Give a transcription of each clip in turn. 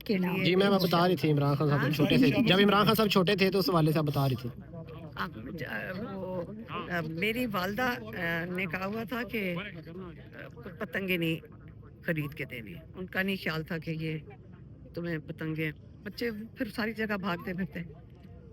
کے لیے جی میم آپ بتا رہی تھی عمران خان صاحب چھوٹے تھے، جب عمران خان صاحب چھوٹے تھے تو اس حوالے سے آپ بتا رہی تھی. میری والدہ نے کہا ہوا تھا کہ پتنگیں نہیں خرید کے دینی، ان کا نہیں خیال تھا کہ یہ تمہیں پتنگیں، بچے پھر ساری جگہ بھاگتے پھرتے.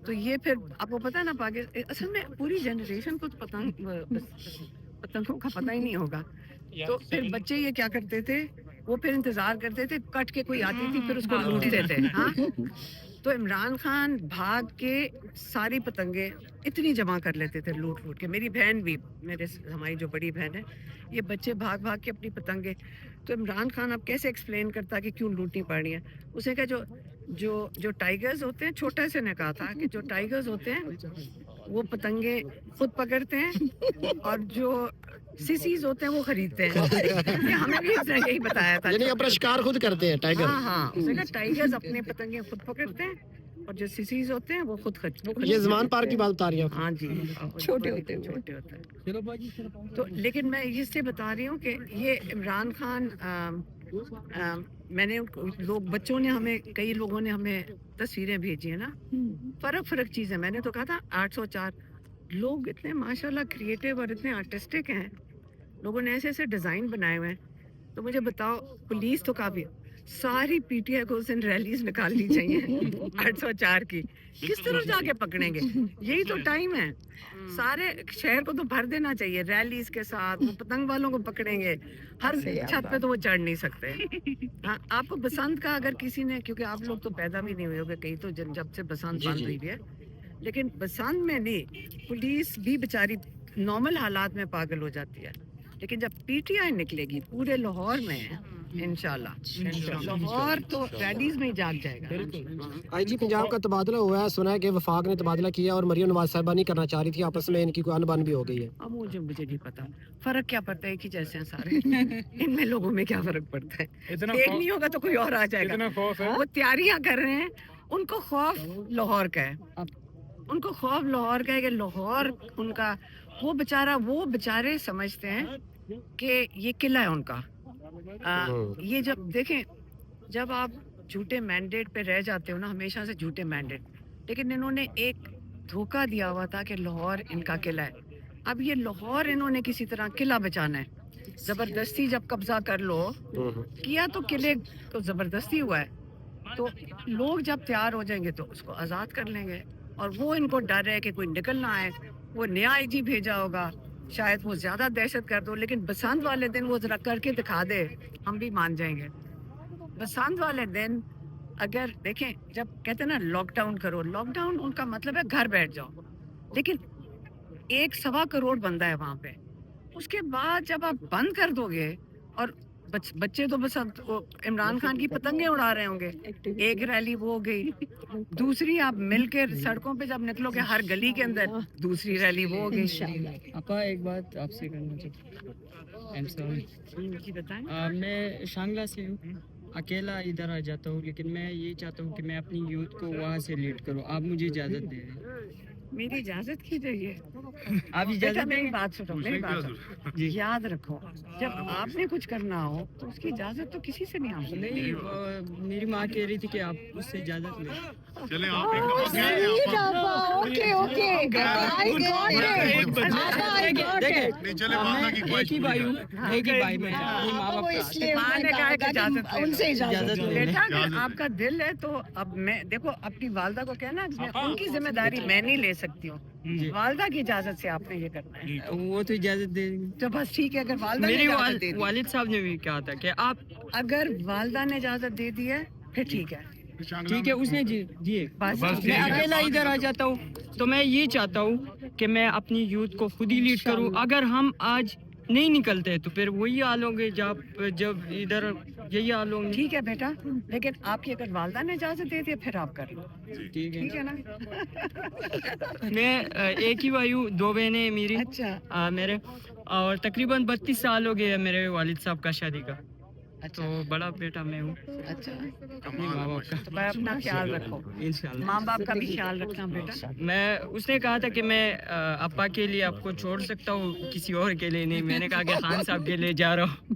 تو یہ پھر آپ کو پتا ہے نا پاکستان اصل میں پوری جنریشن کو پتنگوں کا پتہ ہی نہیں ہوگا. تو پھر بچے یہ کیا کرتے تھے، وہ پھر انتظار کرتے تھے، کٹ کے کوئی آتی تھی پھر اس کو لوٹتے تھے. ہاں تو عمران خان بھاگ کے ساری پتنگیں اتنی جمع کر لیتے تھے لوٹ لوٹ کے. میری بہن بھی، ہماری جو بڑی بہن ہے، یہ بچے بھاگ بھاگ کے اپنی پتنگیں. تو عمران خان اب کیسے ایکسپلین کرتا کہ کیوں لوٹنی پڑ رہی ہے. اس نے کہا جو ٹائیگرز ہوتے ہیں، چھوٹا سے نے کہا تھا کہ جو ٹائیگرز ہوتے ہیں وہ پتنگیں خود پکڑتے ہیں اور جو سیسیز ہوتے ہیں وہ خریدتے ہیں. ہمیں بھی اس نے یہی بتایا تھا. یعنی اپنا شکار خود کرتے ہیں ٹائیگر. ہاں اس نے کہا ٹائیگرز اپنے پتنگیں خود پکڑتے ہیں اور جو سیسیز ہوتے ہیں وہ خود یہ زمان پارک کی بات بتا رہی ہیں. ہاں جی چھوٹے ہوتے ہیں. تو لیکن میں اس سے بتا رہی ہوں کہ یہ عمران خان میں نے لوگ بچوں نے ہمیں کئی لوگوں نے ہمیں تصویریں بھیجی ہیں نا، فرق چیزیں. میں نے تو کہا تھا 804 لوگ اتنے ماشاءاللہ کریٹو اور اتنے آرٹسٹک ہیں، لوگوں نے ایسے ایسے ڈیزائن بنائے ہوئے ہیں. تو مجھے بتاؤ پولیس تو کافی ساری پی ٹی آئی کو اس دن ریلیز نکالنی چاہیے 804 کی. کس طرح جا کے پکڑیں گے؟ یہی تو ٹائم ہے. سارے شہر کو تو بھر دینا چاہیے ریلیز کے ساتھ. وہ پتنگ والوں کو پکڑیں گے ہر چھت پہ تو وہ چڑھ نہیں سکتے. ہاں آپ کو بسنت کا اگر کسی نے، کیونکہ آپ لوگ تو پیدا بھی نہیں ہوئے ہوگے کہیں تو جب سے بسنت بند ہوئی ہے، لیکن بسنت میں نہیں، پولیس بھی بیچاری نارمل حالات میں پاگل ہو جاتی ہے. لیکن جب پی ٹی آئی نکلے گی پورے لاہور میں انشاءاللہ لاہور تو ریلیز میں ہی جاگ جائے گا. آئی جی پنجاب کا تبادلہ ہوا ہے، سنا ہے کہ وفاق نے تبادلہ کیا اور مریم نواز صاحبہ نہیں کرنا چاہ رہی تھی، آپس میں ان کی کوئی انبن بھی ہو گئی ہے. اب مجھے نہیں پتا فرق کیا پڑتا ہے، ایک ہی جیسے ہیں سارے. ان میں لوگوں میں کیا فرق پڑتا ہے؟ ایک نہیں ہوگا تو کوئی اور آ جائے گا. وہ تیاریاں کر رہے ہیں، ان کو خوف لاہور کا ہے. ان کو خوف لاہور کا ہے کہ لاہور ان کا، وہ بیچارے سمجھتے ہیں کہ یہ قلعہ ہے ان کا. یہ جب دیکھیں، جب آپ جھوٹے مینڈیٹ پہ رہ جاتے ہو نا، ہمیشہ سے جھوٹے مینڈیٹ، لیکن انہوں نے ایک دھوکہ دیا ہوا تھا کہ لاہور ان کا قلعہ ہے. اب یہ لاہور انہوں نے کسی طرح قلعہ بچانا ہے. زبردستی جب قبضہ کر لو کیا تو قلعے کو زبردستی ہوا ہے، تو لوگ جب تیار ہو جائیں گے تو اس کو آزاد کر لیں گے. اور وہ ان کو ڈر ہے کہ کوئی نکل نہ آئے. وہ نیا آئی جی بھیجا ہوگا، شاید وہ زیادہ دہشت گرد ہو، لیکن بسنت والے دن وہ ذرا کر کے دکھا دے ہم بھی مان جائیں گے. بسنت والے دن اگر دیکھیں، جب کہتے ہیں نا لاک ڈاؤن کرو، لاک ڈاؤن ان کا مطلب ہے گھر بیٹھ جاؤ، لیکن 1.25 کروڑ بندہ ہے وہاں پہ. اس کے بعد جب آپ بند کر دو گے، اور بچے تو بس عمران خان کی پتنگیں اڑا رہے ہوں گے، ایک ریلی وہ ہو گئی، دوسری آپ مل کے سڑکوں پہ جب نکلو گے ہر گلی کے اندر دوسری ریلی وہ ہو گئی. اپا ایک بات آپ سے کرنا چاہتا ہوں، میں شانگلہ سے ہوں، اکیلا ادھر آ جاتا ہوں، لیکن میں یہ چاہتا ہوں کہ میں اپنی یوتھ کو وہاں سے لیڈ کروں. آپ مجھے اجازت دے دیں. میری اجازت کی چاہیے. آپ اجازت میری بات سنو، یاد رکھو جب آپ نے کچھ کرنا ہو تو اس کی اجازت تو کسی سے نہیں آتی. نہیں، میری ماں کہہ رہی تھی کہ آپ اس سے اجازت لیں. چلیں ایک ہی بھائی ہوں، ایک ہی بھائی میں آپ کا دل ہے تو اب میں دیکھو اپنی والدہ کو کہنا ان کی ذمہ داری میں نہیں لے سکتی ہوں، والدہ کی اجازت سے آپ نے یہ کرنا ہے. وہ تو اجازت دے دیں. تو بس ٹھیک ہے. اگر والدہ میری نے والد صاحب نے بھی کہا تھا کہ آپ، اگر والدہ نے اجازت دے دی ہے پھر ٹھیک ہے. ٹھیک ہے، اس نے دیے. بس میں اکیلا ادھر آ جاتا ہوں، تو میں یہ چاہتا ہوں کہ میں اپنی یوتھ کو خود ہی لیڈ کروں. اگر ہم آج نہیں نکلتے تو پھر وہی حال ہوں گے جب ادھر یہی حال ہوں گے. ٹھیک ہے بیٹا، لیکن آپ کی اگر والدہ نے اجازت دے دی پھر آپ کر لو. ٹھیک ہے نا؟ میں ایک ہی بھائی ہوں، 2 بہنیں ہیں میری. اچھا میرے، اور تقریباً 32 سال ہو گئے میرے والد صاحب کا شادی کا. تو بڑا بیٹا میں ہوں. اچھا، اپنی ماں باپ کا. تو میں اپنا خیال رکھو، انشاءاللہ. ماں باپ کا بھی خیال رکھنا بیٹا. اس نے کہا تھا کہ میں ابا کے لیے آپ کو چھوڑ سکتا ہوں، کسی اور کے لیے نہیں. میں نے کہا کہ خان صاحب کے لیے جا رہا ہوں.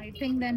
I think then